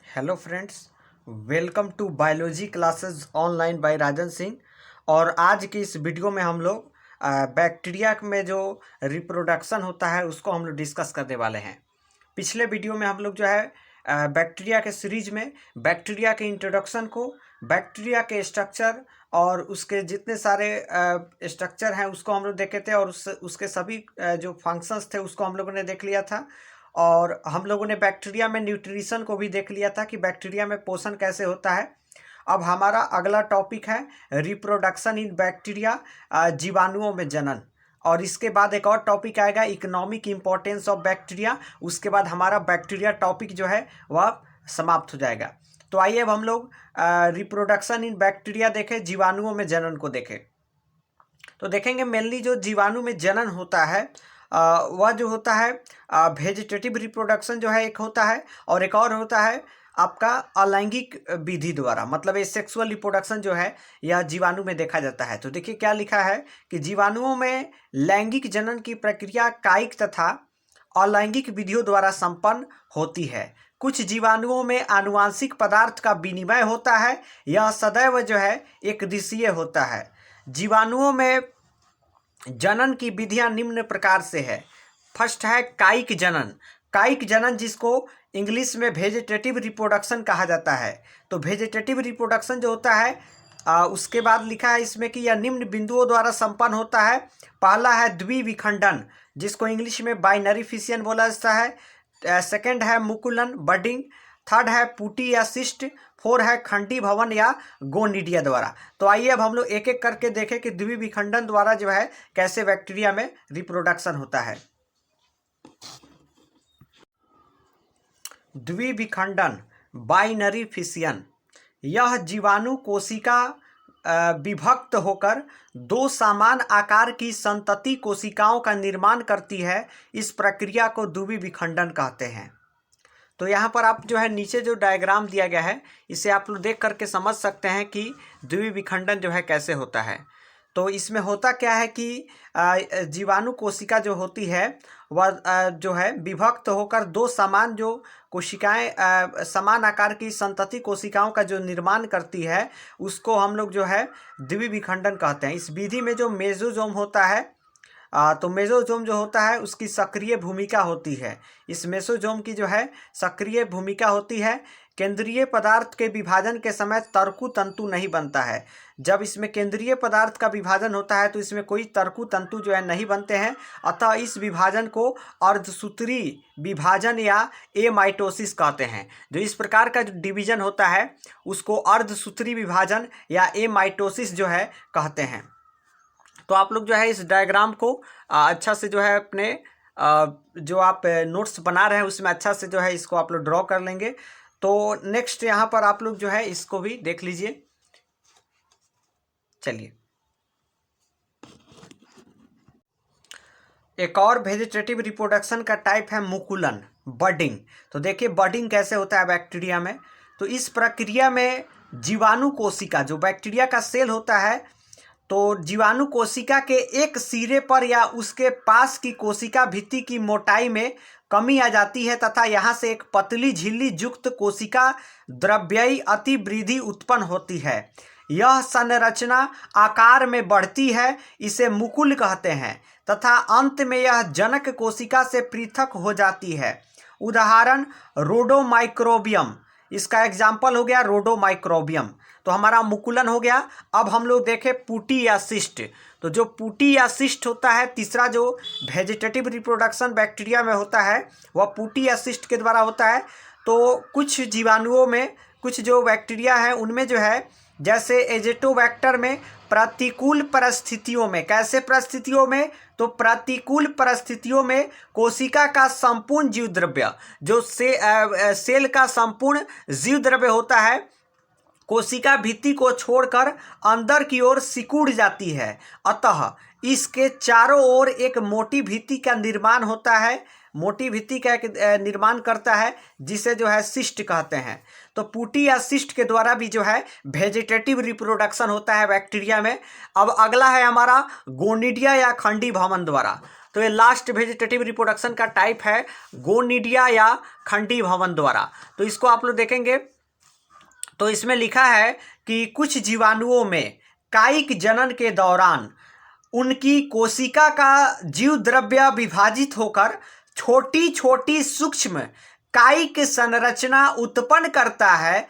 Hello friends, welcome to biology classes online by Rajan Singh. और आज की इस वीडियो में हम लोग बैक्टीरिया में जो रिप्रोडक्शन होता है उसको हम लोग डिस्कस करने वाले हैं। पिछले वीडियो में हम लोग जो है बैक्टीरिया के सीरीज में बैक्टीरिया के इंट्रोडक्शन को, बैक्टीरिया के स्ट्रक्चर और उसके जितने सारे स्ट्रक्चर हैं उसको हम लोग देखे थे, और उसके सभी जो फंक्शंस थे उसको हम लोगों ने देख लिया था। और हम लोगों ने बैक्टीरिया में न्यूट्रिशन को भी देख लिया था कि बैक्टीरिया में पोषण कैसे होता है। अब हमारा अगला टॉपिक है रिप्रोडक्शन इन बैक्टीरिया, जीवाणुओं में जनन। और इसके बाद एक और टॉपिक आएगा इकोनॉमिक इम्पोर्टेंस ऑफ बैक्टीरिया। उसके बाद हमारा बैक्टीरिया टॉपिक जो है वह समाप्त हो जाएगा। तो आइए अब हम लोग रिप्रोडक्शन इन बैक्टीरिया देखें, जीवाणुओं में जनन को देखें। तो देखेंगे मेनली जो जीवाणु में जनन होता है वह जो होता है वेजिटेटिव रिप्रोडक्शन जो है एक होता है, और एक और होता है आपका अलैंगिक विधि द्वारा, मतलब ये सेक्सुअल रिप्रोडक्शन जो है यह जीवाणु में देखा जाता है। तो देखिए क्या लिखा है कि जीवाणुओं में लैंगिक जनन की प्रक्रिया कायिक तथा अलैंगिक विधियों द्वारा संपन्न होती है। कुछ जीवाणुओं में आनुवांशिक पदार्थ का विनिमय होता है, यह सदैव जो है एक दिशीय होता है। जीवाणुओं में जनन की विधियां निम्न प्रकार से है। फर्स्ट है कायिक जनन। कायिक जनन जिसको इंग्लिश में वेजिटेटिव रिप्रोडक्शन कहा जाता है। तो वेजिटेटिव रिप्रोडक्शन जो होता है उसके बाद लिखा है इसमें कि यह निम्न बिंदुओं द्वारा संपन्न होता है। पहला है द्विविखंडन, जिसको इंग्लिश में बाइनरी फिशन बोला जाता है। सेकंड है मुकुलन बडिंग। थर्ड है पुटी या सिस्ट। फोर है खंडी भवन या गोनिडिया द्वारा। तो आइए अब हम लोग एक एक करके देखें कि द्विविखंडन द्वारा जो है कैसे बैक्टीरिया में रिप्रोडक्शन होता है। द्विविखंडन बाइनरी फिशियन, यह जीवाणु कोशिका विभक्त होकर दो समान आकार की संतति कोशिकाओं का निर्माण करती है। इस प्रक्रिया को द्विविखंडन कहते हैं। तो यहाँ पर आप जो है नीचे जो डायग्राम दिया गया है इसे आप लोग देख करके समझ सकते हैं कि द्विविखंडन जो है कैसे होता है। तो इसमें होता क्या है कि जीवाणु कोशिका जो होती है वह जो है विभक्त होकर दो समान जो कोशिकाएं समान आकार की संतति कोशिकाओं का जो निर्माण करती है उसको हम लोग जो है द्विविखंडन कहते हैं। इस विधि में जो मेसोजोम होता है तो मेसोजोम जो होता है उसकी सक्रिय भूमिका होती है। इस मेसोजोम की जो है सक्रिय भूमिका होती है। केंद्रीय पदार्थ के विभाजन के समय तर्कु तंतु नहीं बनता है। जब इसमें केंद्रीय पदार्थ का विभाजन होता है तो इसमें कोई तर्कु तंतु जो है नहीं बनते हैं, अतः इस विभाजन को अर्धसूत्री विभाजन या एमाइटोसिस कहते हैं। जो इस प्रकार का जो डिवीजन होता है उसको अर्धसूत्री विभाजन या एमाइटोसिस जो है कहते हैं। तो आप लोग जो है इस डायग्राम को अच्छा से जो है अपने जो आप नोट्स बना रहे हैं उसमें अच्छा से जो है इसको आप लोग ड्रॉ कर लेंगे। तो नेक्स्ट यहाँ पर आप लोग जो है इसको भी देख लीजिए। चलिए, एक और वेजिटेटिव रिप्रोडक्शन का टाइप है मुकुलन बडिंग। तो देखिए बडिंग कैसे होता है बैक्टीरिया में। तो इस प्रक्रिया में जीवाणु कोशिका, जो बैक्टीरिया का सेल होता है, तो जीवाणु कोशिका के एक सिरे पर या उसके पास की कोशिका भित्ति की मोटाई में कमी आ जाती है तथा यहाँ से एक पतली झिल्ली युक्त कोशिका द्रव्ययी अतिवृद्धि उत्पन्न होती है। यह संरचना आकार में बढ़ती है, इसे मुकुल कहते हैं, तथा अंत में यह जनक कोशिका से पृथक हो जाती है। उदाहरण रोडोमाइक्रोबियम, इसका एग्जाम्पल हो गया रोडोमाइक्रोबियम। तो हमारा मुकुलन हो गया। अब हम लोग देखें पुटी या सिस्ट। तो जो पुटी या सिस्ट होता है, तीसरा जो वेजिटेटिव रिप्रोडक्शन बैक्टीरिया में होता है वह पुटी या सिस्ट के द्वारा होता है। तो कुछ जीवाणुओं में, कुछ जो बैक्टीरिया है उनमें जो है, जैसे एजेटोबैक्टर में प्रतिकूल परिस्थितियों में, कैसे परिस्थितियों में, तो प्रतिकूल परिस्थितियों में कोशिका का संपूर्ण जीव द्रव्य, जो सेल का संपूर्ण जीव द्रव्य होता है, कोशिका भित्ति को छोड़कर अंदर की ओर सिकुड़ जाती है। अतः इसके चारों ओर एक मोटी भित्ति का निर्माण होता है। मोटी भित्ति का एक निर्माण करता है जिसे जो है सिस्ट कहते हैं। तो पुटी या सिस्ट के द्वारा भी जो है वेजिटेटिव रिप्रोडक्शन होता है बैक्टीरिया में। अब अगला है हमारा गोनिडिया या खंडी भवन द्वारा। तो ये लास्ट वेजिटेटिव रिप्रोडक्शन का टाइप है गोनिडिया या खंडी भवन द्वारा। तो इसको आप लोग देखेंगे तो इसमें लिखा है कि कुछ जीवाणुओं में कायिक जनन के दौरान उनकी कोशिका का जीव द्रव्य विभाजित होकर छोटी छोटी सूक्ष्म कायिक संरचना उत्पन्न करता है,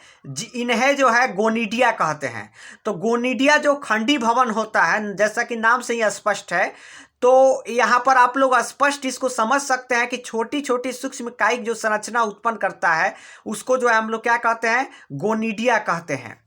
इन्हें जो है गोनिडिया कहते हैं। तो गोनिडिया जो खंडी भवन होता है, जैसा कि नाम से ही स्पष्ट है, तो यहाँ पर आप लोग स्पष्ट इसको समझ सकते हैं कि छोटी छोटी सूक्ष्म कायिक जो संरचना उत्पन्न करता है उसको जो है हम लोग क्या कहते हैं, गोनिडिया कहते हैं।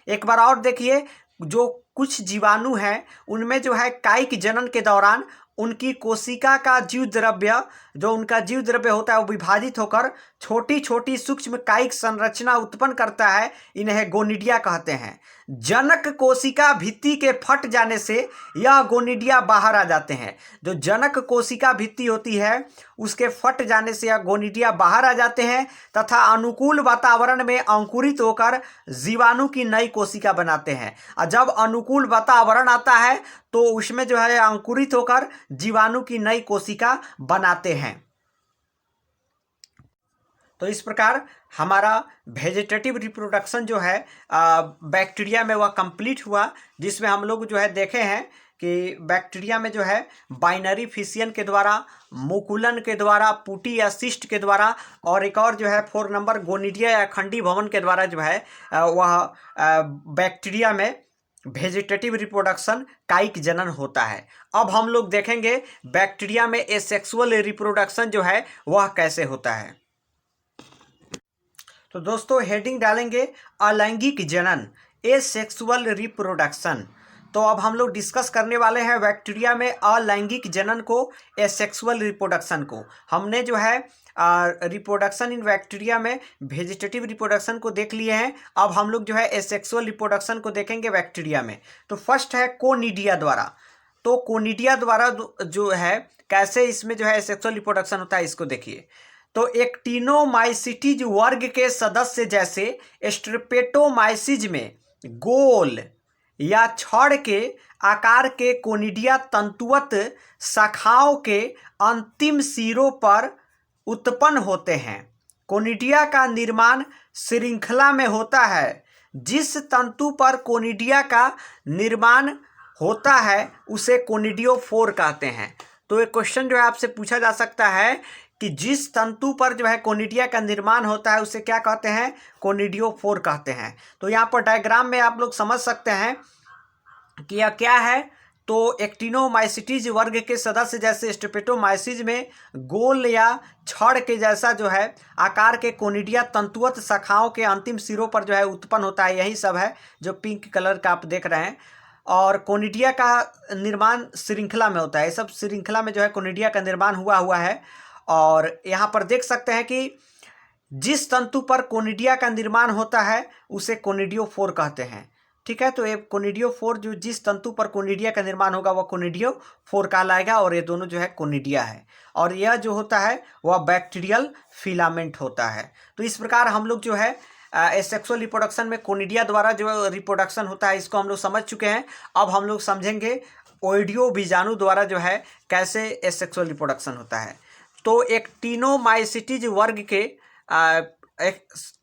एक बार और देखिए, जो कुछ जीवाणु हैं उनमें जो है कायिक जनन के दौरान उनकी कोशिका का जीव द्रव्य, जो उनका जीव द्रव्य होता है वो विभाजित होकर छोटी छोटी सूक्ष्म कायिक संरचना उत्पन्न करता है, इन्हें गोनिडिया कहते हैं। जनक कोशिका भित्ति के फट जाने से यह गोनिडिया बाहर आ जाते हैं। जो जनक कोशिका भित्ति होती है उसके फट जाने से यह गोनिडिया बाहर आ जाते हैं तथा अनुकूल वातावरण में अंकुरित होकर जीवाणु की नई कोशिका बनाते हैं। और जब अनुकूल वातावरण आता है तो उसमें जो है अंकुरित होकर जीवाणु की नई कोशिका बनाते हैं। तो इस प्रकार हमारा वेजिटेटिव रिप्रोडक्शन जो है बैक्टीरिया में वह कंप्लीट हुआ, जिसमें हम लोग जो है देखे हैं कि बैक्टीरिया में जो है बाइनरी फिशियन के द्वारा, मुकुलन के द्वारा, पुटी या सिस्ट के द्वारा, और एक और जो है 4 नंबर गोनिडिया या खंडी भवन के द्वारा जो है वह बैक्टीरिया में वेजिटेटिव रिप्रोडक्शन कायिक जनन होता है। अब हम लोग देखेंगे बैक्टीरिया में एसेक्सुअल रिप्रोडक्शन जो है वह कैसे होता है। तो दोस्तों हेडिंग डालेंगे अलैंगिक जनन, एसेक्सुअल रिप्रोडक्शन। तो अब हम लोग डिस्कस करने वाले हैं बैक्टीरिया में अलैंगिक जनन को, एसेक्सुअल रिप्रोडक्शन को। हमने जो है रिप्रोडक्शन इन बैक्टीरिया में वेजिटेटिव रिप्रोडक्शन को देख लिए हैं। अब हम लोग जो है एसेक्सुअल रिप्रोडक्शन को देखेंगे बैक्टीरिया में। तो फर्स्ट है कोनिडिया द्वारा। तो कोनिडिया द्वारा जो है कैसे इसमें जो है एसेक्सुअल रिप्रोडक्शन होता है इसको देखिए। तो एक्टिनोमाइसिटीज वर्ग के सदस्य जैसे स्ट्रेप्टोमाइसिस में गोल या छड़ के आकार के कोनिडिया तंतुवत शाखाओं के अंतिम सिरों पर उत्पन्न होते हैं। कोनिडिया का निर्माण श्रृंखला में होता है। जिस तंतु पर कोनिडिया का निर्माण होता है उसे कोनिडियोफोर कहते हैं। तो एक क्वेश्चन जो है आपसे पूछा जा सकता है कि जिस तंतु पर जो है कोनिडिया का निर्माण होता है उसे क्या कहते हैं, कोनिडियोफोर कहते हैं। तो यहाँ पर डायग्राम में आप लोग समझ सकते हैं कि यह क्या है। तो एक्टिनोमाइसिटीज वर्ग के सदस्य जैसे स्ट्रेप्टोमाइसिस में गोल या छड़ के जैसा जो है आकार के कोनिडिया तंतुवत शाखाओं के अंतिम सिरों पर जो है उत्पन्न होता है। यही सब है जो पिंक कलर का आप देख रहे हैं। और कोनिडिया का निर्माण श्रृंखला में होता है। सब श्रृंखला में जो है कोनिडिया का निर्माण हुआ है। और यहाँ पर देख सकते हैं कि जिस तंतु पर कोनिडिया का निर्माण होता है उसे कोनिडियोफोर कहते हैं। ठीक है, तो ये कोनिडियोफोर जो जिस तंतु पर कोनिडिया का निर्माण होगा वह कोनिडियोफोर कहलाएगा, और ये दोनों जो है कोनिडिया है। और यह जो होता है वह बैक्टीरियल फिलामेंट होता है। तो इस प्रकार हम लोग जो है एसेक्सुअल रिप्रोडक्शन में कोनिडिया द्वारा जो रिप्रोडक्शन होता है इसको हम लोग समझ चुके हैं। अब हम लोग समझेंगे ओइडियो बीजाणु द्वारा जो है कैसे एसेक्सुअल रिप्रोडक्शन होता है। तो एक्टिनोमाइसिटीज वर्ग के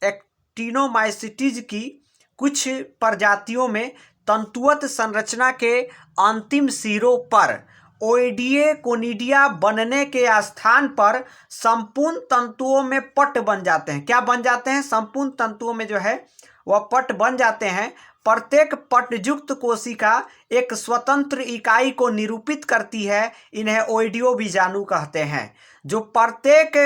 एक्टिनोमाइसिटीज की कुछ प्रजातियों में तंतुवत संरचना के अंतिम सिरों पर ओइडिये कोनिडिया बनने के स्थान पर संपूर्ण तंतुओं में पट बन जाते हैं। क्या बन जाते हैं? संपूर्ण तंतुओं में जो है वह पट बन जाते हैं। प्रत्येक पटयुक्त कोशिका एक स्वतंत्र इकाई को निरूपित करती है। इन्हें ओइडियो बीजाणु कहते हैं। जो प्रत्येक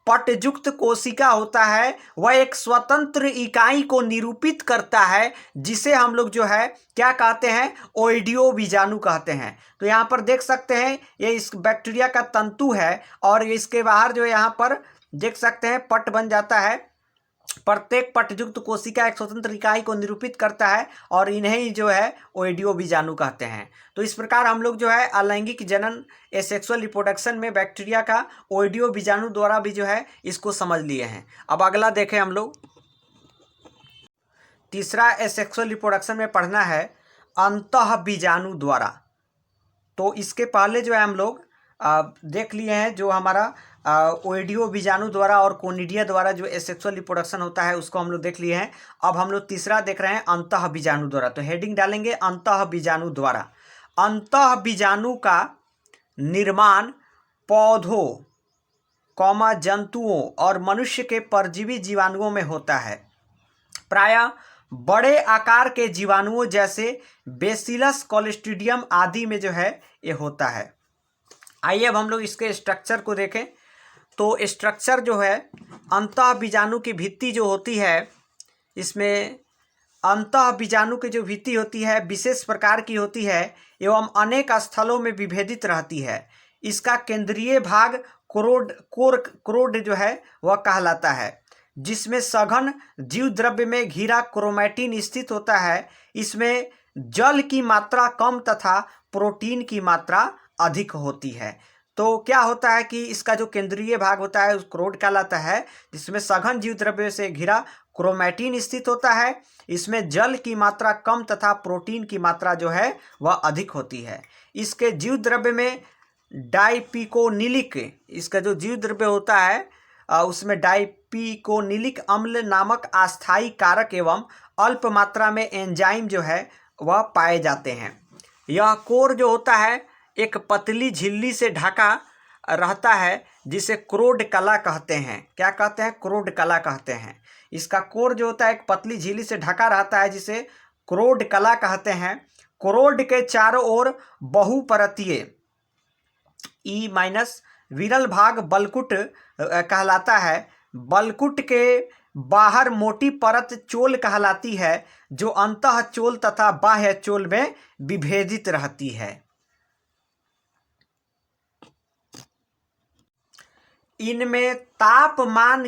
पटयुक्त कोशिका होता है वह एक स्वतंत्र इकाई को निरूपित करता है, जिसे हम लोग जो है क्या कहते हैं, ओइडियो बीजाणु कहते हैं। तो यहाँ पर देख सकते हैं ये इस बैक्टीरिया का तंतु है और इसके बाहर जो यहाँ पर देख सकते हैं पट बन जाता है। प्रत्येक पटयुक्त कोशिका एक स्वतंत्र इकाई को निरूपित करता है और इन्हें ही जो है ओइडियो बीजाणु कहते हैं। तो इस प्रकार हम लोग जो है अलैंगिक जनन एसेक्सुअल रिप्रोडक्शन में बैक्टीरिया का ओइडियो बीजाणु द्वारा भी जो है इसको समझ लिए हैं। अब अगला देखें हम लोग, तीसरा एसेक्सुअल रिप्रोडक्शन में पढ़ना है अंतः बीजाणु द्वारा। तो इसके पहले जो है हम लोग देख लिए हैं जो हमारा ओइडियो बीजाणु द्वारा और कोनिडिया द्वारा जो एसेक्सुअल रिप्रोडक्शन होता है उसको हम लोग देख लिए हैं। अब हम लोग तीसरा देख रहे हैं अंतः बीजाणु द्वारा। तो हेडिंग डालेंगे अंतः बीजाणु द्वारा। अंतः बीजाणु का निर्माण पौधों कौमा जंतुओं और मनुष्य के परजीवी जीवाणुओं में होता है। प्रायः बड़े आकार के जीवाणुओं जैसे बेसिलस क्लोस्ट्रीडियम आदि में जो है ये होता है। आइए अब हम लोग इसके स्ट्रक्चर को देखें। तो स्ट्रक्चर जो है अंतः बीजाणु की भित्ति जो होती है, इसमें अंतः बीजाणु की जो भित्ति होती है विशेष प्रकार की होती है एवं अनेक स्थलों में विभेदित रहती है। इसका केंद्रीय भाग क्रोड जो है वह कहलाता है, जिसमें सघन जीव द्रव्य में घिरा क्रोमैटिन स्थित होता है। इसमें जल की मात्रा कम तथा प्रोटीन की मात्रा अधिक होती है। तो क्या होता है कि इसका जो केंद्रीय भाग होता है उस क्रोड कहलाता है, जिसमें सघन जीव द्रव्य से घिरा क्रोमैटिन स्थित होता है। इसमें जल की मात्रा कम तथा प्रोटीन की मात्रा जो है वह अधिक होती है। इसके जीव द्रव्य में डाइपिकोनिलिक, इसका जो जीव द्रव्य होता है उसमें डाइपिकोनिलिक अम्ल नामक अस्थायी कारक एवं अल्प मात्रा में एंजाइम जो है वह पाए जाते हैं। यह कोर जो होता है एक पतली झिल्ली से ढका रहता है जिसे क्रोड कला कहते हैं। क्या कहते हैं? क्रोड कला कहते हैं। इसका कोर जो होता है एक पतली झिल्ली से ढका रहता है जिसे क्रोड कला कहते हैं। क्रोड के चारों ओर बहुपरतीय ई माइनस विरल भाग बलकुट कहलाता है। बलकुट के बाहर मोटी परत चोल कहलाती है जो अंतः चोल तथा बाह्य चोल में विभेदित रहती है। इनमें तापमान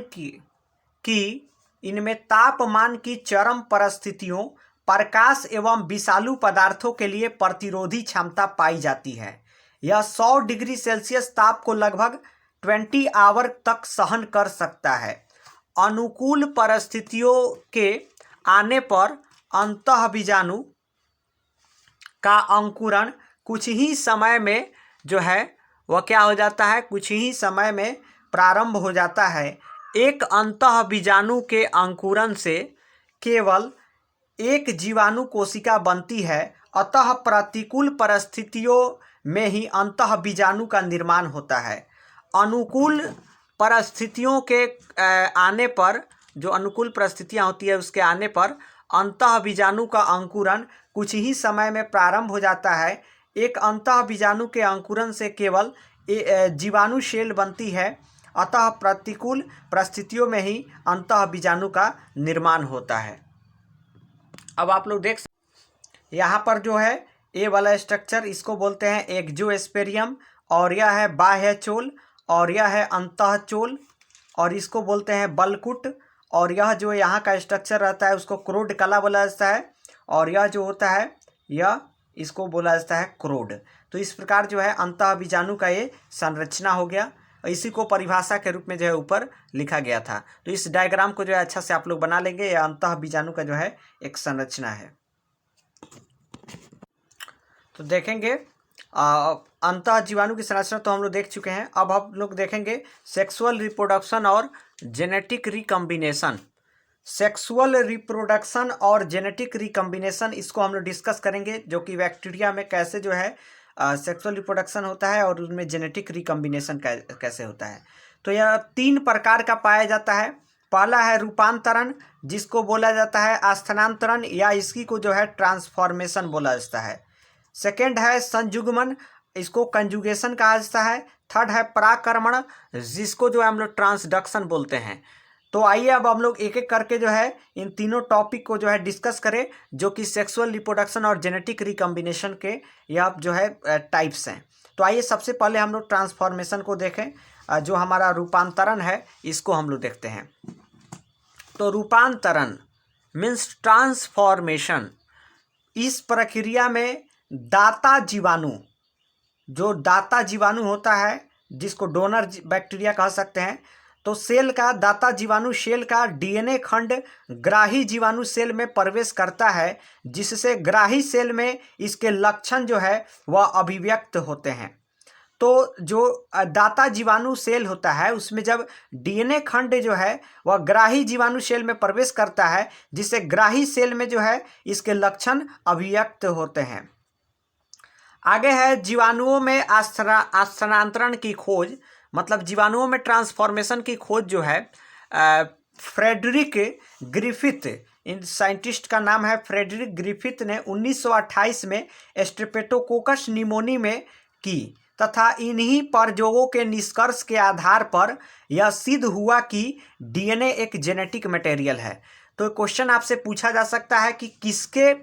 की चरम परिस्थितियों, प्रकाश एवं विषालु पदार्थों के लिए प्रतिरोधी क्षमता पाई जाती है। यह 100 डिग्री सेल्सियस ताप को लगभग 20 आवर तक सहन कर सकता है। अनुकूल परिस्थितियों के आने पर अंतः बीजाणु का अंकुरण कुछ ही समय में जो है वह क्या हो जाता है, कुछ ही समय में प्रारंभ हो जाता है। एक अंतः बीजाणु के अंकुरण से केवल एक जीवाणु कोशिका बनती है, अतः प्रतिकूल परिस्थितियों में ही अंतः बीजाणु का निर्माण होता है। अनुकूल परिस्थितियों के आने पर, जो अनुकूल परिस्थितियां होती है उसके आने पर अंतः बीजाणु का अंकुरण कुछ ही समय में प्रारंभ हो जाता है। एक अंतः बीजाणु के अंकुरण से केवल जीवाणु सेल बनती है, अतः प्रतिकूल परिस्थितियों में ही अंतः बीजाणु का निर्माण होता है। अब आप लोग देख यहाँ पर जो है ए वाला स्ट्रक्चर इसको बोलते हैं एक्जोस्पेरियम, और यह है बाह्य चोल, और यह है अंतः चोल, और इसको बोलते हैं बलकुट, और यह जो यहाँ का स्ट्रक्चर रहता है उसको क्रोड कला बोला जाता है, और यह जो होता है यह इसको बोला जाता है क्रोड। तो इस प्रकार जो है अंतः बीजाणु का ये संरचना हो गया, इसी को परिभाषा के रूप में जो है ऊपर लिखा गया था। तो इस डायग्राम को जो है अच्छा से आप लोग बना लेंगे। यह अंतः बीजाणु का जो है एक संरचना है। तो देखेंगे अंतः जीवाणु की संरचना तो हम लोग देख चुके हैं। अब हम लोग देखेंगे सेक्सुअल रिप्रोडक्शन और जेनेटिक रिकम्बिनेशन। सेक्सुअल रिप्रोडक्शन और जेनेटिक रिकम्बिनेशन इसको हम लोग डिस्कस करेंगे, जो कि बैक्टीरिया में कैसे जो है सेक्सुअल रिप्रोडक्शन होता है और उसमें जेनेटिक रिकम्बिनेशन कैसे होता है। तो यह 3 प्रकार का पाया जाता है। पहला है रूपांतरण, जिसको बोला जाता है स्थानांतरण, या इसकी को जो है ट्रांसफॉर्मेशन बोला जाता है। सेकेंड है संयुग्मन, इसको कंजुगेशन कहा जाता है। थर्ड है पराक्रमण, जिसको जो है हम लोग ट्रांसडक्शन बोलते हैं। तो आइए अब हम लोग एक एक करके जो है इन तीनों टॉपिक को जो है डिस्कस करें, जो कि सेक्सुअल रिप्रोडक्शन और जेनेटिक रिकम्बिनेशन के यह जो है टाइप्स हैं। तो आइए सबसे पहले हम लोग ट्रांसफॉर्मेशन को देखें, जो हमारा रूपांतरण है इसको हम लोग देखते हैं। तो रूपांतरण मीन्स ट्रांसफॉर्मेशन, इस प्रक्रिया में दाता जीवाणु, जो दाता जीवाणु होता है जिसको डोनर बैक्टीरिया कह सकते हैं, तो सेल का दाता जीवाणु सेल का डीएनए खंड ग्राही जीवाणु सेल में प्रवेश करता है, जिससे ग्राही सेल में इसके लक्षण जो है वह अभिव्यक्त होते हैं। तो जो दाता जीवाणु सेल होता है उसमें जब डीएनए खंड जो है वह ग्राही जीवाणु सेल में प्रवेश करता है, जिससे ग्राही सेल में जो है इसके लक्षण अभिव्यक्त होते हैं। आगे है जीवाणुओं में स्थानांतरण की खोज, मतलब जीवाणुओं में ट्रांसफॉर्मेशन की खोज जो है फ्रेडरिक ग्रिफिथ, इन साइंटिस्ट का नाम है फ्रेडरिक ग्रिफिथ ने 1928 में स्ट्रेप्टोकोकस निमोनी में की, तथा इन्हीं प्रयोगों के निष्कर्ष के आधार पर यह सिद्ध हुआ कि डीएनए एक जेनेटिक मटेरियल है। तो क्वेश्चन आपसे पूछा जा सकता है कि किसके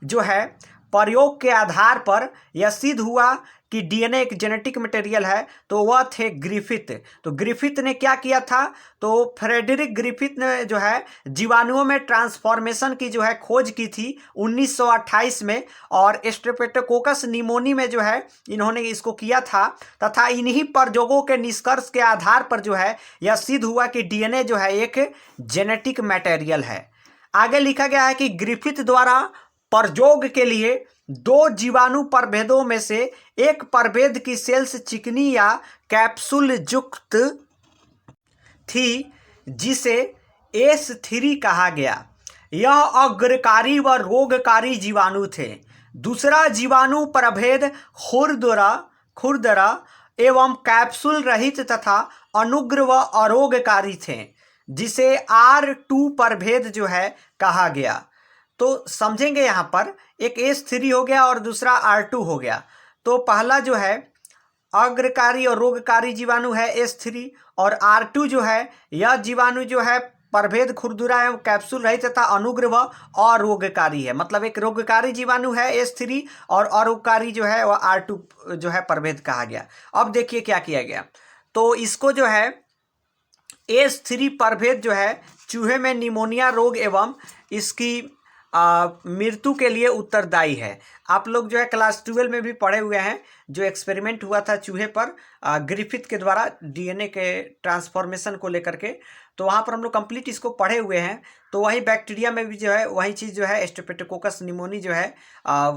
जो है प्रयोग के आधार पर यह सिद्ध हुआ कि डीएनए एक जेनेटिक मटेरियल है, तो वह थे ग्रिफिथ। तो ग्रिफिथ ने क्या किया था, तो फ्रेडरिक ग्रिफिथ ने जो है जीवाणुओं में ट्रांसफॉर्मेशन की जो है खोज की थी 1928 में, और स्ट्रेप्टोकोकस निमोनी में जो है इन्होंने इसको किया था, तथा इन्हीं प्रयोगों के निष्कर्ष के आधार पर जो है यह सिद्ध हुआ कि डीएनए जो है एक जेनेटिक मटेरियल है। आगे लिखा गया है कि ग्रिफिथ द्वारा प्रयोग के लिए दो जीवाणु प्रभेदों में से एक प्रभेद की सेल्स चिकनी या कैप्सूल युक्त थी, जिसे S3 कहा गया। यह अग्रकारी व रोगकारी जीवाणु थे। दूसरा जीवाणु प्रभेद खुरदरा एवं कैप्सूल रहित तथा अनुग्र व अरोगकारी थे, जिसे R2 प्रभेद जो है कहा गया। तो समझेंगे यहाँ पर एक S3 हो गया और दूसरा R2 हो गया। तो पहला जो है अग्रकारी और रोगकारी जीवाणु है S3, और R2 जो है यह जीवाणु जो है प्रभेद खुरदुरा एवं कैप्सूल रहित तथा अनुग्र व अरोगकारी है, मतलब एक रोगकारी जीवाणु है S3 और अरोगकारी जो है वह R2 जो है प्रभेद कहा गया। अब देखिए क्या किया गया, तो इसको जो है S3 प्रभेद जो है चूहे में निमोनिया रोग एवं इसकी मृत्यु के लिए उत्तरदायी है। आप लोग जो है क्लास 12 में भी पढ़े हुए हैं, जो एक्सपेरिमेंट हुआ था चूहे पर ग्रिफिथ के द्वारा डीएनए के ट्रांसफॉर्मेशन को लेकर के, तो वहाँ पर हम लोग कंप्लीट इसको पढ़े हुए हैं। तो वही बैक्टीरिया में भी जो है वही चीज़ जो है स्ट्रेप्टोकोकस निमोनी जो है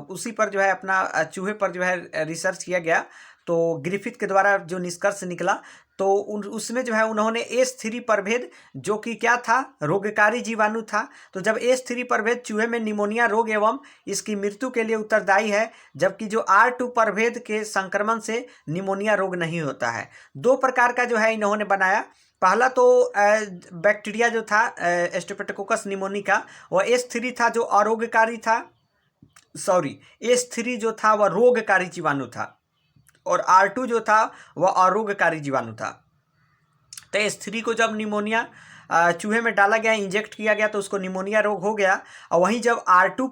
उसी पर जो है अपना चूहे पर जो है रिसर्च किया गया। तो ग्रिफिथ के द्वारा जो निष्कर्ष निकला, तो उसमें जो है उन्होंने S3 प्रभेद जो कि क्या था, रोगकारी जीवाणु था। तो जब S3 प्रभेद चूहे में निमोनिया रोग एवं इसकी मृत्यु के लिए उत्तरदायी है, जबकि जो R2 प्रभेद के संक्रमण से निमोनिया रोग नहीं होता है। दो प्रकार का जो है इन्होंने बनाया। पहला तो बैक्टीरिया जो था स्ट्रेप्टोकोकस निमोनी का, वह S3 था जो अरोगकारी था, S3 जो था वह रोगकारी जीवाणु था, और R2 जो था वह अरोगकारी जीवाणु था। तो S3 को जब निमोनिया चूहे में डाला गया, इंजेक्ट किया गया, तो उसको निमोनिया रोग हो गया। और वहीं जब R2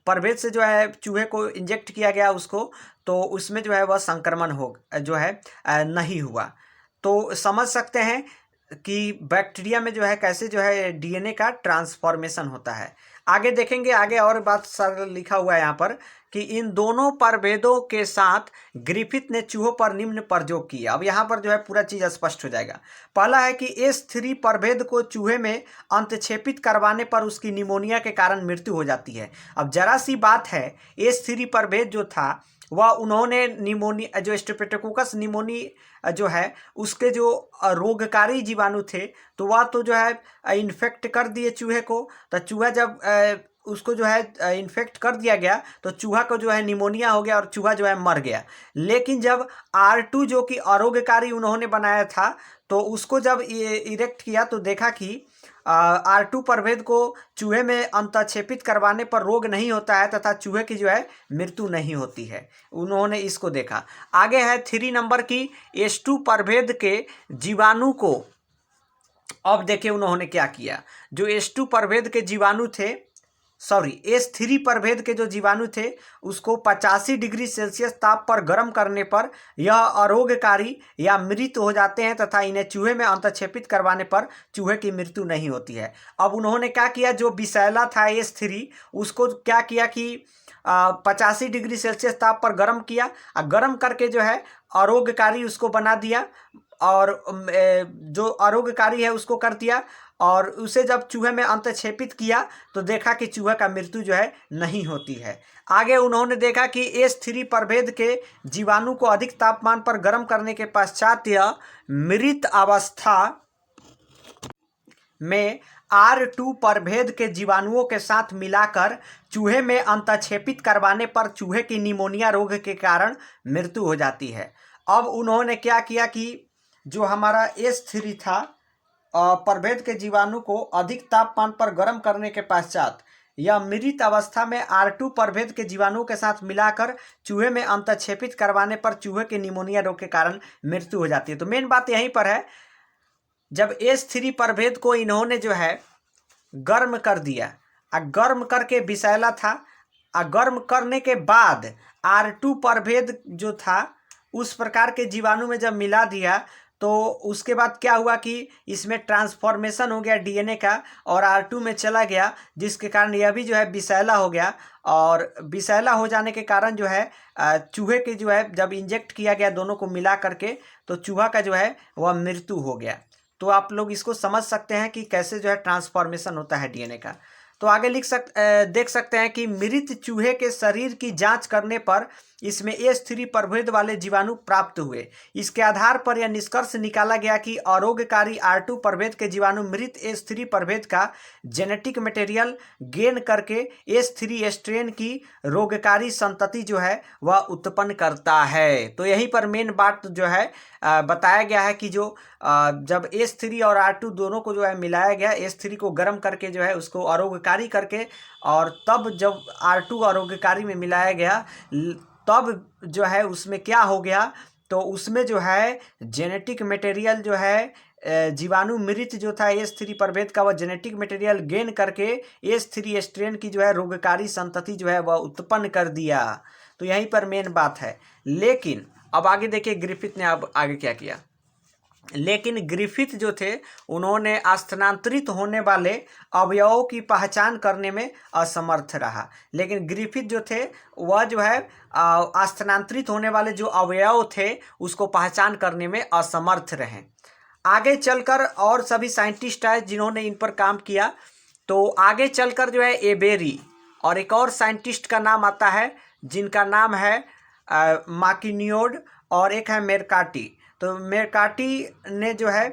प्रभेद से जो है चूहे को इंजेक्ट किया गया उसको, तो उसमें जो है वह संक्रमण जो है नहीं हुआ। तो समझ सकते हैं कि बैक्टीरिया में जो है कैसे जो है डीएनए का ट्रांसफॉर्मेशन होता है। आगे देखेंगे, आगे और बात सर लिखा हुआ है यहाँ पर कि इन दोनों प्रभेदों के साथ ग्रिफिथ ने चूहों पर निम्न प्रयोग किया। अब यहाँ पर जो है पूरा चीज़ स्पष्ट हो जाएगा। पहला है कि S3 प्रभेद को चूहे में अंतक्षेपित करवाने पर उसकी निमोनिया के कारण मृत्यु हो जाती है। अब जरा सी बात है, S3 प्रभेद जो था वह उन्होंने निमोनिया जो स्ट्रेप्टोकोकस निमोनी जो है उसके जो रोगकारी जीवाणु थे, तो वह तो जो है इन्फेक्ट कर दिए चूहे को। तो चूहा जब उसको जो है इन्फेक्ट कर दिया गया, तो चूहा को जो है निमोनिया हो गया और चूहा जो है मर गया। लेकिन जब R2 जो कि अरोगकारी उन्होंने बनाया था, तो उसको जब इरेक्ट किया तो देखा कि R2 प्रभेद को चूहे में अंतक्षेपित करवाने पर रोग नहीं होता है तथा चूहे की जो है मृत्यु नहीं होती है। उन्होंने इसको देखा। आगे है 3 नंबर की S2 प्रभेद के जीवाणु को। अब देखिए उन्होंने क्या किया। जो S2 प्रभेद के जीवाणु थे H3 प्रभेद के जो जीवाणु थे उसको 85 डिग्री सेल्सियस ताप पर गर्म करने पर यह अरोगकारी या मृत हो जाते हैं तथा इन्हें चूहे में अंतःक्षेपित करवाने पर चूहे की मृत्यु नहीं होती है। अब उन्होंने क्या किया, जो बिसैला था H3 उसको क्या किया कि 85 डिग्री सेल्सियस ताप पर गर्म किया और गर्म करके जो है अरोगकारी उसको बना दिया और जो आरोग्यकारी है उसको कर दिया और उसे जब चूहे में अंतःक्षेपित किया तो देखा कि चूहे का मृत्यु जो है नहीं होती है। आगे उन्होंने देखा कि H3 प्रभेद के जीवाणु को अधिक तापमान पर गर्म करने के पश्चात यह मृत अवस्था में R2 प्रभेद के जीवाणुओं के साथ मिलाकर चूहे में अंतःक्षेपित करवाने पर चूहे की निमोनिया रोग के कारण मृत्यु हो जाती है। अब उन्होंने क्या किया कि जो हमारा H3 था प्रभेद के जीवाणु को अधिक तापमान पर गर्म करने के पश्चात यह मृत अवस्था में R2 प्रभेद के जीवाणुओं के साथ मिलाकर चूहे में अंतःक्षेपित करवाने पर चूहे के निमोनिया रोग के कारण मृत्यु हो जाती है। तो मेन बात यहीं पर है, जब H3 प्रभेद को इन्होंने जो है गर्म कर दिया, गर्म करके बिसैला था, गर्म करने के बाद R2 प्रभेद जो था उस प्रकार के जीवाणु में जब मिला दिया तो उसके बाद क्या हुआ कि इसमें ट्रांसफॉर्मेशन हो गया डीएनए का और R2 में चला गया, जिसके कारण यह भी जो है बिसैला हो गया। और बिसैला हो जाने के कारण जो है चूहे के जो है जब इंजेक्ट किया गया दोनों को मिला करके तो चूहा का जो है वह मृत्यु हो गया। तो आप लोग इसको समझ सकते हैं कि कैसे जो है ट्रांसफॉर्मेशन होता है डीएनए का। तो आगे देख सकते हैं कि मृत चूहे के शरीर की जांच करने पर इसमें H3 प्रभेद वाले जीवाणु प्राप्त हुए। इसके आधार पर यह निष्कर्ष निकाला गया कि आरोग्यकारी R2 प्रभेद के जीवाणु मृत H3 प्रभेद का जेनेटिक मटेरियल गेन करके H3 स्ट्रेन की रोगकारी संतति जो है वह उत्पन्न करता है। तो यहीं पर मेन बात जो है बताया गया है कि जो जब H3 और R2 दोनों को जो है मिलाया गया, H3 को गर्म करके जो है उसको आरोग्यकारी करके और तब जब R2 आरोग्यकारी में मिलाया गया तब जो है उसमें क्या हो गया, तो उसमें जो है जेनेटिक मटेरियल जो है जीवाणु मृत जो था H3 प्रभेद का वह जेनेटिक मटेरियल गेन करके H3 स्ट्रेन की जो है रोगकारी संतति जो है वह उत्पन्न कर दिया। तो यहीं पर मेन बात है। लेकिन अब आगे देखिए ग्रिफिथ ने अब आगे क्या किया। लेकिन ग्रिफिथ जो थे उन्होंने स्थानांतरित होने वाले अवयवों की पहचान करने में असमर्थ रहा। लेकिन ग्रिफिथ जो थे वह जो है स्थानांतरित होने वाले जो अवयव थे उसको पहचान करने में असमर्थ रहे। आगे चलकर और सभी साइंटिस्ट आए जिन्होंने इन पर काम किया। तो आगे चलकर जो है एबेरी और एक और साइंटिस्ट का नाम आता है जिनका नाम है माकिनियोड और एक है मेरकाटी। तो मेरकाटी ने जो है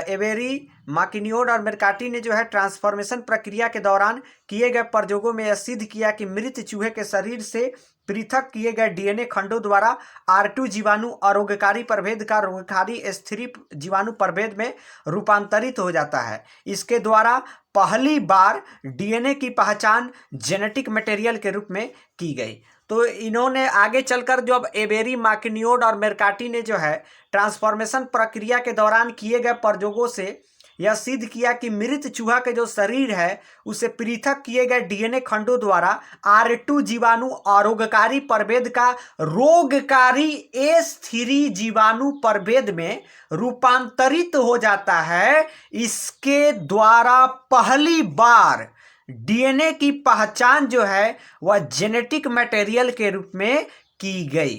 एबेरी, माकिनियोड और मेरकाटी ने जो है ट्रांसफॉर्मेशन प्रक्रिया के दौरान किए गए प्रयोगों में यह सिद्ध किया कि मृत चूहे के शरीर से पृथक किए गए डीएनए खंडों द्वारा R2 जीवाणु आरोग्यकारी प्रभेद का रोगकारी H3 जीवाणु प्रभेद में रूपांतरित हो जाता है। इसके द्वारा पहली बार डीएनए की पहचान जेनेटिक मटेरियल के रूप में की गई। तो इन्होंने आगे चलकर जो अब एबेरी, माकिनियोड और मेरकाटी ने जो है ट्रांसफॉर्मेशन प्रक्रिया के दौरान किए गए प्रयोगों से यह सिद्ध किया कि मृत चूहा के जो शरीर है उसे पृथक किए गए डीएनए खंडों द्वारा R2 जीवाणु आरोग्यकारी प्रभेद का रोगकारी H3 जीवाणु प्रभेद में रूपांतरित हो जाता है। इसके द्वारा पहली बार डीएनए की पहचान जो है वह जेनेटिक मटेरियल के रूप में की गई।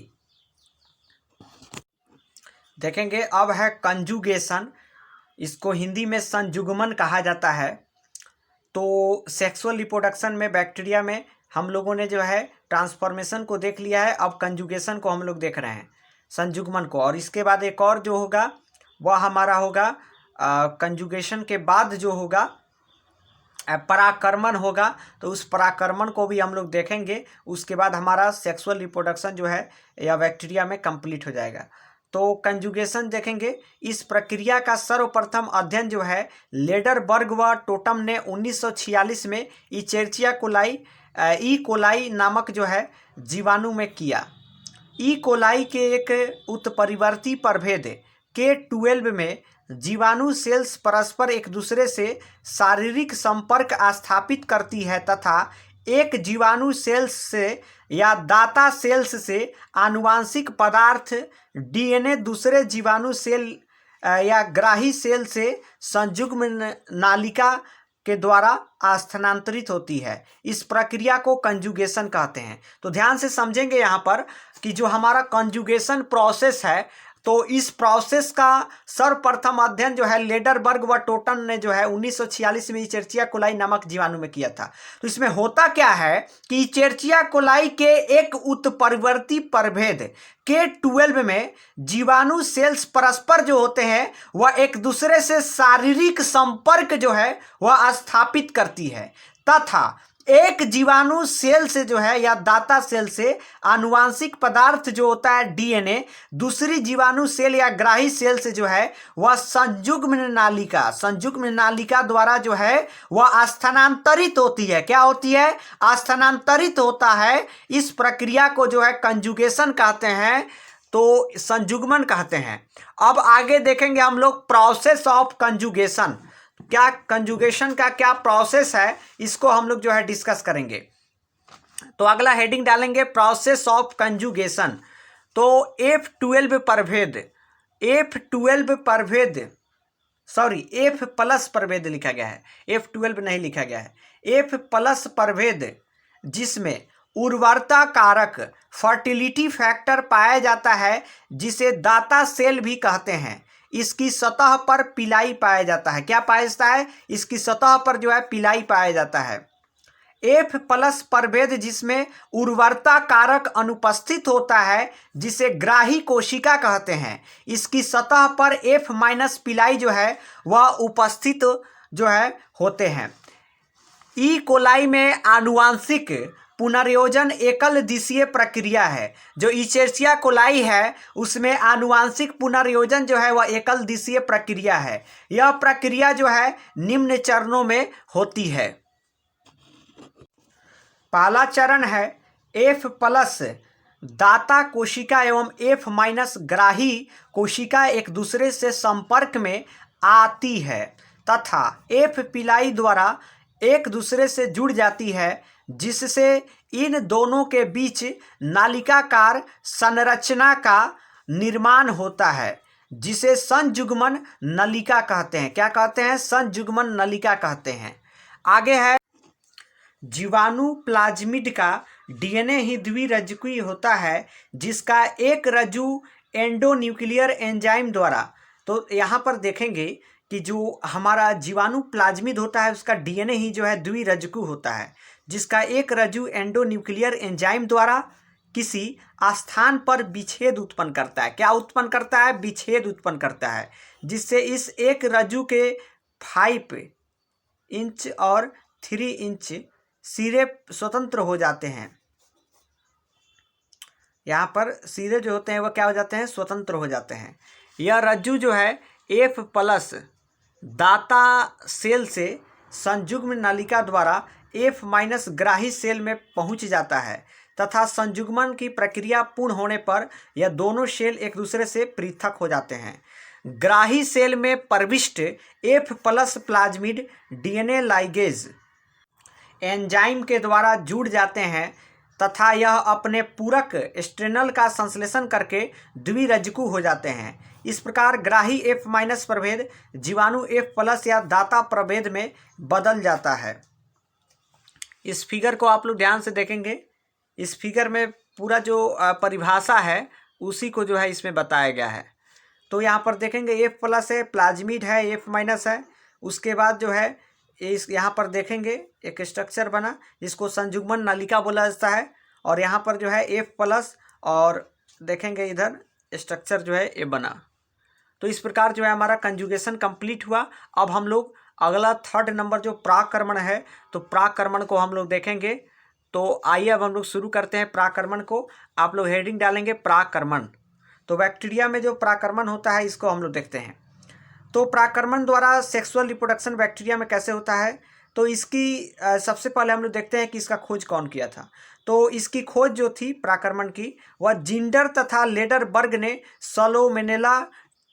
देखेंगे अब है कंजुगेशन, इसको हिंदी में संयुग्मन कहा जाता है। तो सेक्सुअल रिप्रोडक्शन में बैक्टीरिया में हम लोगों ने जो है ट्रांसफॉर्मेशन को देख लिया है, अब कंजुगेशन को हम लोग देख रहे हैं, संयुग्मन को। और इसके बाद एक और जो होगा वह हमारा होगा कंजुगेशन के बाद जो होगा पराक्रमण होगा। तो उस पराक्रमण को भी हम लोग देखेंगे। उसके बाद हमारा सेक्सुअल रिप्रोडक्शन जो है या बैक्टीरिया में कंप्लीट हो जाएगा। तो कंजुगेशन देखेंगे। इस प्रक्रिया का सर्वप्रथम अध्ययन जो है लेडरबर्ग व टोटम ने 1946 में इचेरिचिया कोलाई कोलाई नामक जो है जीवाणु में किया। कोलाई के एक उत्परिवर्ती प्रभेद K12 में जीवाणु सेल्स परस्पर एक दूसरे से शारीरिक संपर्क स्थापित करती है तथा एक जीवाणु सेल्स से या दाता सेल्स से आनुवांशिक पदार्थ डीएनए दूसरे जीवाणु सेल या ग्राही सेल से संयुग्म नालिका के द्वारा स्थानांतरित होती है। इस प्रक्रिया को कंजुगेशन कहते हैं। तो ध्यान से समझेंगे यहाँ पर कि जो हमारा कंजुगेशन प्रोसेस है, तो इस प्रोसेस का सर्वप्रथम अध्ययन जो है लेडरबर्ग व टोटन ने जो है 1946 में इचेरिचिया कोलाई नामक जीवाणु में किया था। तो इसमें होता क्या है कि इचेरिचिया कोलाई के एक उत्परिवर्ती प्रभेद K12 में जीवाणु सेल्स परस्पर जो होते हैं वह एक दूसरे से शारीरिक संपर्क जो है वह स्थापित करती है तथा एक जीवाणु सेल से जो है या दाता सेल से आनुवांशिक पदार्थ जो होता है डीएनए दूसरी जीवाणु सेल या ग्राही सेल से जो है वह संयुग्म नालिका द्वारा जो है वह स्थानांतरित होती है। क्या होती है? स्थानांतरित होता है। इस प्रक्रिया को जो है कंजुगेशन कहते हैं, तो संयुग्मन कहते हैं। अब आगे देखेंगे हम लोग प्रोसेस ऑफ कंजुगेशन। क्या कंजुगेशन का क्या प्रोसेस है, इसको हम लोग जो है डिस्कस करेंगे। तो अगला हेडिंग डालेंगे प्रोसेस ऑफ कंजुगेशन। तो F12 प्रभेद F प्लस प्रभेद लिखा गया है, F12 नहीं लिखा गया है। F प्लस प्रभेद जिसमें उर्वरता कारक फर्टिलिटी फैक्टर पाया जाता है जिसे दाता सेल भी कहते हैं, इसकी सतह पर पिलाई पाया जाता है। क्या पाया जाता है? इसकी सतह पर जो है पिलाई पाया जाता है। F प्लस प्रभेद जिसमें उर्वरता कारक अनुपस्थित होता है जिसे ग्राही कोशिका कहते हैं, इसकी सतह पर F माइनस पिलाई जो है वह उपस्थित जो है होते हैं। ई कोलाई में आनुवांशिक पुनर्योजन एकल दिशीय प्रक्रिया है। जो इचेरिचिया कोलाई है उसमें आनुवांशिक पुनर्योजन जो है वह एकल दिशीय प्रक्रिया है। यह प्रक्रिया जो है निम्न चरणों में होती है। पहला चरण है F प्लस दाता कोशिका एवं F माइनस ग्राही कोशिका एक दूसरे से संपर्क में आती है तथा F पिलाई द्वारा एक दूसरे से जुड़ जाती है जिससे इन दोनों के बीच नालिकाकार संरचना का निर्माण होता है जिसे संयुग्मन नलिका कहते हैं। क्या कहते हैं? संयुग्मन नलिका कहते हैं। आगे है जीवाणु प्लाज्मिड का डीएनए ही द्विरज्जुकीय होता है जिसका एक रज्जु एंडोन्यूक्लियर एंजाइम द्वारा। तो यहाँ पर देखेंगे कि जो हमारा जीवाणु प्लाज्मिड होता है उसका डीएनए ही जो है द्विरज्जुकीय होता है जिसका एक रज्जु एंडोन्यूक्लियर एंजाइम द्वारा किसी स्थान पर विच्छेद उत्पन्न करता है। क्या उत्पन्न करता है? विच्छेद उत्पन्न करता है, जिससे इस एक रज्जु के 5 इंच और 3 इंच सिरे स्वतंत्र हो जाते हैं। यहाँ पर सिरे जो होते हैं वह क्या हो जाते हैं? स्वतंत्र हो जाते हैं। यह रज्जु जो है F प्लस दाता सेल से संयुग्म नलिका द्वारा F माइनस ग्राही सेल में पहुंच जाता है तथा संयुग्मन की प्रक्रिया पूर्ण होने पर यह दोनों सेल एक दूसरे से पृथक हो जाते हैं। ग्राही सेल में प्रविष्ट F plus plasmid DNA ligase enzyme के द्वारा जुड़ जाते हैं तथा यह अपने पूरक स्ट्रेनल का संश्लेषण करके द्विरज्जुकीय हो जाते हैं। इस प्रकार ग्राही F माइनस प्रभेद जीवाणु F प्लस या दाता प्रभेद में बदल जाता है। इस फिगर को आप लोग ध्यान से देखेंगे। इस फिगर में पूरा जो परिभाषा है उसी को जो है इसमें बताया गया है। तो यहाँ पर देखेंगे F प्लस है, प्लाज्मिड है, F माइनस है। उसके बाद जो है इस यहाँ पर देखेंगे एक स्ट्रक्चर बना जिसको संयुग्मन नलिका बोला जाता है और यहाँ पर जो है F प्लस और देखेंगे इधर स्ट्रक्चर जो है ये बना। तो इस प्रकार जो है हमारा कंजुगेशन कंप्लीट हुआ। अब हम लोग अगला 3rd नंबर जो प्राकर्मण है, तो प्राकर्मण को हम लोग देखेंगे। तो आइए अब हम लोग शुरू करते हैं प्राकर्मण को। आप लोग हेडिंग डालेंगे प्राकर्मण। तो बैक्टीरिया में जो प्राकर्मण होता है इसको हम लोग देखते हैं। तो प्राकर्मण द्वारा सेक्सुअल रिप्रोडक्शन बैक्टीरिया में कैसे होता है, तो इसकी सबसे पहले हम लोग देखते हैं कि इसका खोज कौन किया था। तो इसकी खोज जो थी प्राकर्मण की वह जिंडर तथा लेडरबर्ग ने सलोमेनेला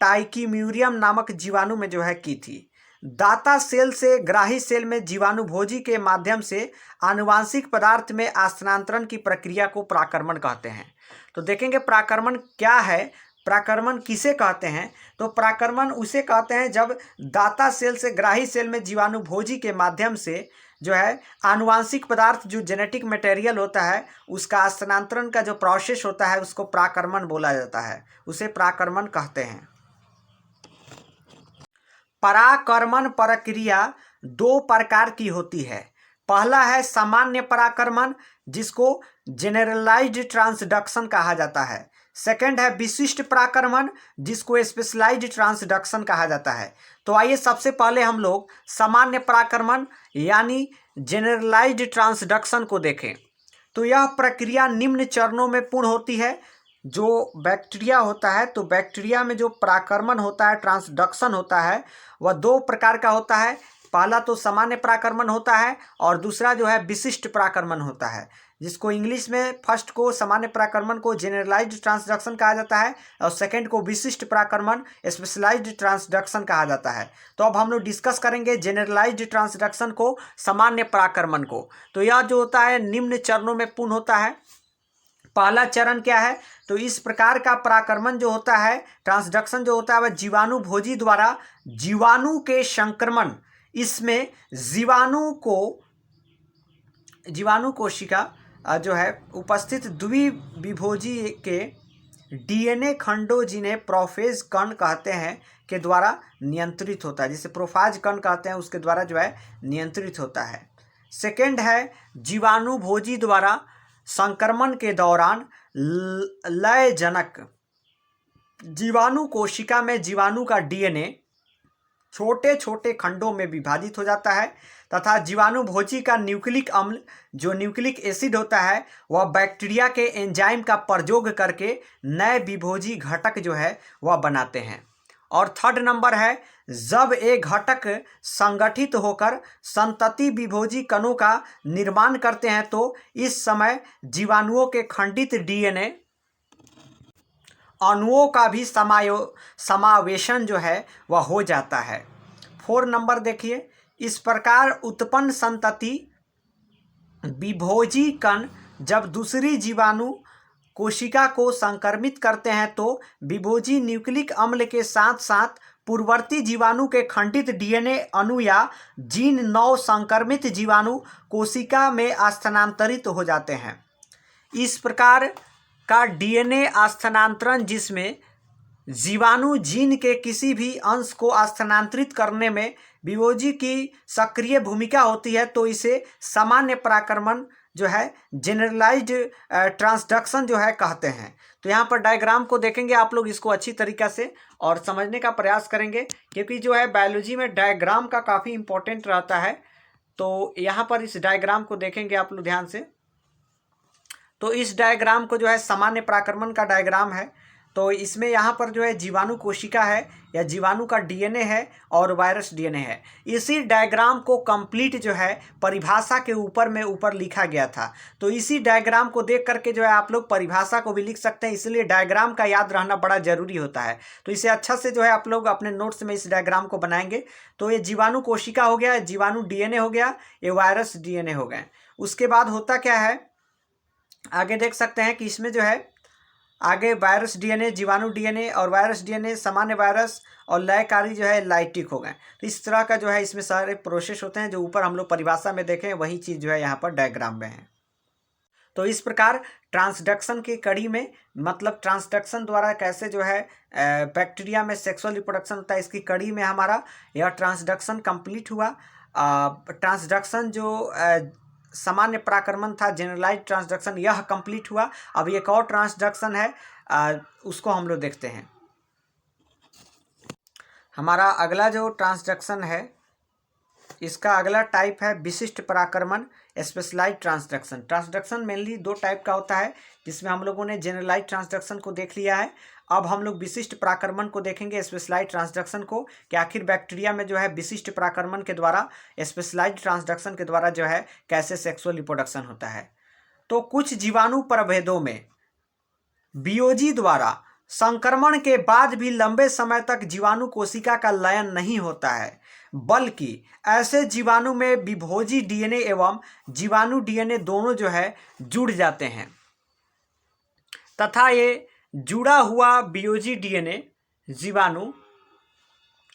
टाइकीम्यूरियम नामक जीवाणु में जो है की थी। दाता सेल से ग्राही सेल में जीवाणुभोजी के माध्यम से आनुवांशिक पदार्थ में स्थानांतरण की प्रक्रिया को प्राकर्मण कहते हैं। तो देखेंगे प्राकर्मण क्या है, प्राकर्मण किसे कहते हैं। तो प्राकर्मण उसे कहते हैं जब दाता सेल से ग्राही सेल में जीवाणुभोजी के माध्यम से जो है आनुवांशिक पदार्थ जो जेनेटिक मटेरियल होता है उसका स्थानांतरण का जो प्रोसेस होता है उसको प्राकर्मण बोला जाता है, उसे प्राकर्मण कहते हैं। पराकर्मण प्रक्रिया दो प्रकार की होती है। पहला है सामान्य पराकर्मण जिसको जेनरलाइज्ड ट्रांसडक्शन कहा जाता है। सेकंड है विशिष्ट पराकर्मण जिसको स्पेशलाइज्ड ट्रांसडक्शन कहा जाता है। तो आइए सबसे पहले हम लोग सामान्य पराकर्मण यानी जेनरलाइज्ड ट्रांसडक्शन को देखें। तो यह प्रक्रिया निम्न चरणों में पूर्ण होती है। जो बैक्टीरिया होता है, तो बैक्टीरिया में जो पराकर्मण होता है, ट्रांसडक्शन होता है, वह दो प्रकार का होता है। पहला तो सामान्य पराकर्मण होता है और दूसरा जो है विशिष्ट पराकर्मण होता है, जिसको इंग्लिश में फर्स्ट को सामान्य पराकर्मण को जेनरलाइज्ड ट्रांसडक्शन कहा जाता है और सेकंड को विशिष्ट पराकर्मण स्पेशलाइज्ड ट्रांसडक्शन कहा जाता है। तो अब हम लोग डिस्कस करेंगे जेनरलाइज्ड ट्रांसडक्शन को, सामान्य पराकर्मण को। तो यह जो होता है निम्न चरणों में पूर्ण होता है। पहला चरण क्या है, तो इस प्रकार का पराकर्मण जो होता है, ट्रांसडक्शन जो होता है, वह जीवाणुभोजी द्वारा जीवाणु के संक्रमण, इसमें जीवाणु कोशिका जो है उपस्थित द्विविभोजी के डीएनए खंडों जिन्हें प्रोफेज कण कहते हैं के द्वारा नियंत्रित होता है, जिसे प्रोफाज कण कहते हैं उसके द्वारा जो है नियंत्रित होता है। सेकंड है जीवाणुभोजी द्वारा संक्रमण के दौरान लयजनक जीवाणु कोशिका में जीवाणु का डीएनए छोटे छोटे खंडों में विभाजित हो जाता है तथा जीवाणुभोजी का न्यूक्लिक अम्ल जो न्यूक्लिक एसिड होता है वह बैक्टीरिया के एंजाइम का प्रयोग करके नए विभोजी घटक जो है वह बनाते हैं। और थर्ड नंबर है जब एक घटक संगठित होकर संतति विभोजी कणों का निर्माण करते हैं तो इस समय जीवाणुओं के खंडित डीएनए अणुओं का भी समावेशन जो है वह हो जाता है। 4 नंबर देखिए, इस प्रकार उत्पन्न संतति विभोजी कण जब दूसरी जीवाणु कोशिका को संक्रमित करते हैं तो विभोजी न्यूक्लिक अम्ल के साथ साथ पूर्ववर्ती जीवाणु के खंडित डीएनए अणु या जीन नव संक्रमित जीवाणु कोशिका में स्थानांतरित हो जाते हैं। इस प्रकार का डीएनए स्थानांतरण जिसमें जीवाणु जीन के किसी भी अंश को स्थानांतरित करने में विभोजी की सक्रिय भूमिका होती है, तो इसे सामान्य पराकर्मण जो है जेनरलाइज्ड ट्रांसडक्शन जो है कहते हैं। तो यहाँ पर डायग्राम को देखेंगे आप लोग, इसको अच्छी तरीक़ा से और समझने का प्रयास करेंगे क्योंकि जो है बायोलॉजी में डायग्राम का काफ़ी इम्पोर्टेंट रहता है। तो यहाँ पर इस डायग्राम को देखेंगे आप लोग ध्यान से। तो इस डायग्राम को जो है सामान्य पराकर्मण का डायग्राम है। तो इसमें यहाँ पर जो है जीवाणु कोशिका है या जीवाणु का डीएनए है और वायरस डीएनए है। इसी डायग्राम को कंप्लीट जो है परिभाषा के ऊपर लिखा गया था। तो इसी डायग्राम को देख करके जो है आप लोग परिभाषा को भी लिख सकते हैं, इसलिए डायग्राम का याद रहना बड़ा जरूरी होता है। तो इसे अच्छा से जो है आप लोग अपने नोट्स में इस डायग्राम को बनाएंगे। तो ये जीवाणु कोशिका हो गया, जीवाणु डीएनए हो गया, ये वायरस डीएनए हो गए। उसके बाद होता क्या है, आगे देख सकते हैं कि इसमें जो है आगे वायरस डीएनए, जीवाणु डीएनए और वायरस डीएनए, सामान्य वायरस और लयकारी जो है लाइटिक हो गए। तो इस तरह का जो है इसमें सारे प्रोसेस होते हैं जो ऊपर हम लोग परिभाषा में देखें, वही चीज़ जो है यहाँ पर डायग्राम में है। तो इस प्रकार ट्रांसडक्शन की कड़ी में, मतलब ट्रांसडक्शन द्वारा कैसे जो है बैक्टीरिया में सेक्सुअल रिप्रोडक्शन होता है, इसकी कड़ी में हमारा यह ट्रांसडक्शन कंप्लीट हुआ। ट्रांसडक्शन जो सामान्य पराकर्मण था, जेनरलाइज्ड ट्रांसडक्शन, यह कंप्लीट हुआ। अब एक और ट्रांसडक्शन है, उसको हम लोग देखते हैं। हमारा अगला जो ट्रांसडक्शन है, इसका अगला टाइप है विशिष्ट पराकर्मण, specialised transduction. Transduction mainly 2 type का होता है, जिसमें हम लोगों ने जेनरलाइज्ड ट्रांसडक्शन को देख लिया है। अब हम लोग विशिष्ट पराकर्मण को देखेंगे, स्पेशलाइज्ड ट्रांसडक्शन को, कि आखिर बैक्टीरिया में जो है विशिष्ट पराकर्मण के द्वारा, स्पेशलाइज्ड ट्रांसडक्शन के द्वारा जो है कैसे सेक्सुअल रिप्रोडक्शन होता है। तो कुछ जीवाणु प्रभेदों में बीओजी द्वारा संक्रमण के बाद भी लंबे समय तक जीवाणु कोशिका का लयन नहीं होता है, बल्कि ऐसे जीवाणु में विभोजी डीएनए एवं जीवाणु डीएनए दोनों जो है जुड़ जाते हैं तथा ये जुड़ा हुआ वियोजी डीएनए जीवाणु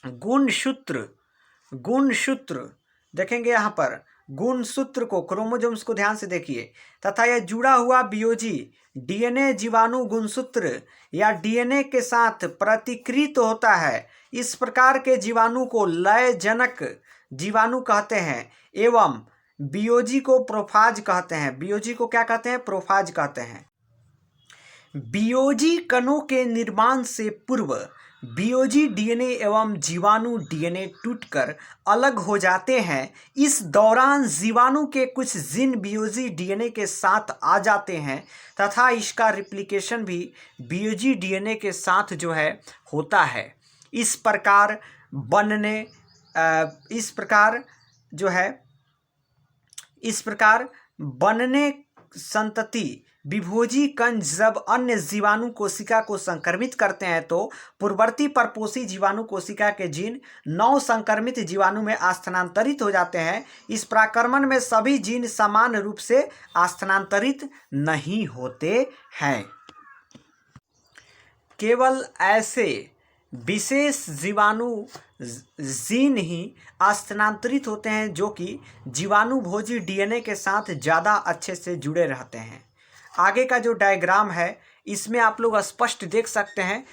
गुणसूत्र देखेंगे यहाँ पर गुणसूत्र को, क्रोमोसोम्स को ध्यान से देखिए, तथा यह जुड़ा हुआ वियोजी डीएनए जीवाणु गुणसूत्र या डीएनए के साथ प्रतिकृत होता है। इस प्रकार के जीवाणु को लयजनक जीवाणु कहते हैं एवं वियोजी को प्रोफाज कहते हैं। वियोजी को क्या कहते हैं? प्रोफाज कहते हैं। वियोजी कणों के निर्माण से पूर्व वियोजी डीएनए एवं जीवाणु डीएनए टूटकर अलग हो जाते हैं। इस दौरान जीवाणु के कुछ जीन वियोजी डीएनए के साथ आ जाते हैं तथा इसका रिप्लिकेशन भी वियोजी डीएनए के साथ जो है होता है। इस प्रकार बनने संतति विभोजी कण जब अन्य जीवाणु कोशिका को संक्रमित करते हैं तो पूर्ववर्ती परपोषी जीवाणु कोशिका के जीन नव संक्रमित जीवाणु में स्थानांतरित हो जाते हैं। इस प्राक्रमण में सभी जीन समान रूप से स्थानांतरित नहीं होते हैं। केवल ऐसे विशेष जीवाणु जीन ही स्थानांतरित होते हैं जो कि जीवाणु भोजी डीएनए के साथ ज़्यादा अच्छे से जुड़े रहते हैं। आगे का जो डायग्राम है इसमें आप लोग स्पष्ट देख सकते हैं।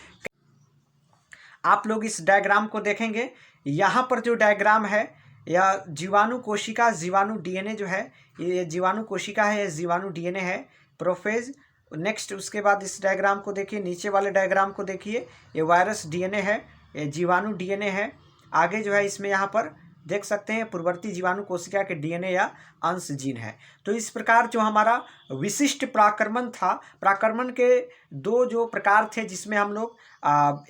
आप लोग इस डायग्राम को देखेंगे, यहाँ पर जो डायग्राम है यह जीवाणु कोशिका जीवाणु डीएनए जो है, ये जीवाणु कोशिका है, ये जीवाणु डीएनए है, प्रोफेज। नेक्स्ट उसके बाद इस डायग्राम को देखिए, नीचे वाले डायग्राम को देखिए, ये वायरस डीएनए है, ये जीवाणु डीएनए है। आगे जो है इसमें यहाँ पर देख सकते हैं पूर्ववर्ती जीवाणु कोशिका के डीएनए या अंश जीन है। तो इस प्रकार जो हमारा विशिष्ट प्राक्रमण था, प्राक्रमण के दो जो प्रकार थे जिसमें हम लोग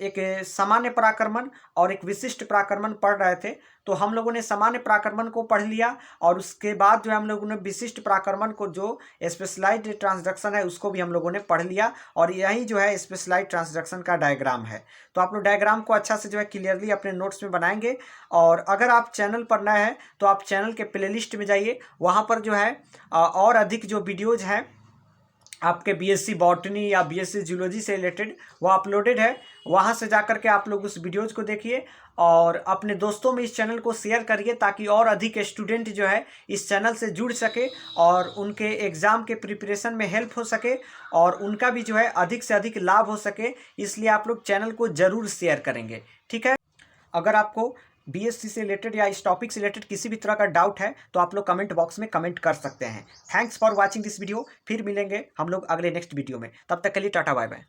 एक सामान्य प्राक्रमण और एक विशिष्ट प्राक्रमण पढ़ रहे थे। तो हम लोगों ने सामान्य प्राक्रमण को पढ़ लिया और उसके बाद जो है हम लोगों ने विशिष्ट प्राक्रमण को जो स्पेशलाइज्ड ट्रांसडक्शन है उसको भी हम लोगों ने पढ़ लिया और यही जो है स्पेशलाइज्ड ट्रांसडक्शन का डायग्राम है। तो आप लोग डायग्राम को अच्छा से जो है क्लियरली अपने नोट्स में बनाएंगे। और अगर आप चैनल पर नए हैं तो आप चैनल के प्लेलिस्ट में जाइए, वहाँ पर जो है और अधिक जो वीडियोज़ हैं आपके बीएससी बॉटनी या बीएससी जूलॉजी से रिलेटेड वो अपलोडेड है। वहाँ से जाकर के आप लोग उस वीडियोज़ को देखिए और अपने दोस्तों में इस चैनल को शेयर करिए ताकि और अधिक स्टूडेंट जो है इस चैनल से जुड़ सके और उनके एग्ज़ाम के प्रिपरेशन में हेल्प हो सके और उनका भी जो है अधिक से अधिक लाभ हो सके। इसलिए आप लोग चैनल को ज़रूर शेयर करेंगे, ठीक है। अगर आपको बीएससी से रिलेटेड या इस टॉपिक से रिलेटेड किसी भी तरह का डाउट है तो आप लोग कमेंट बॉक्स में कमेंट कर सकते हैं। Thanks for watching this video. फिर मिलेंगे हम लोग अगले नेक्स्ट वीडियो में, तब तक के लिए टाटा बाय बाय।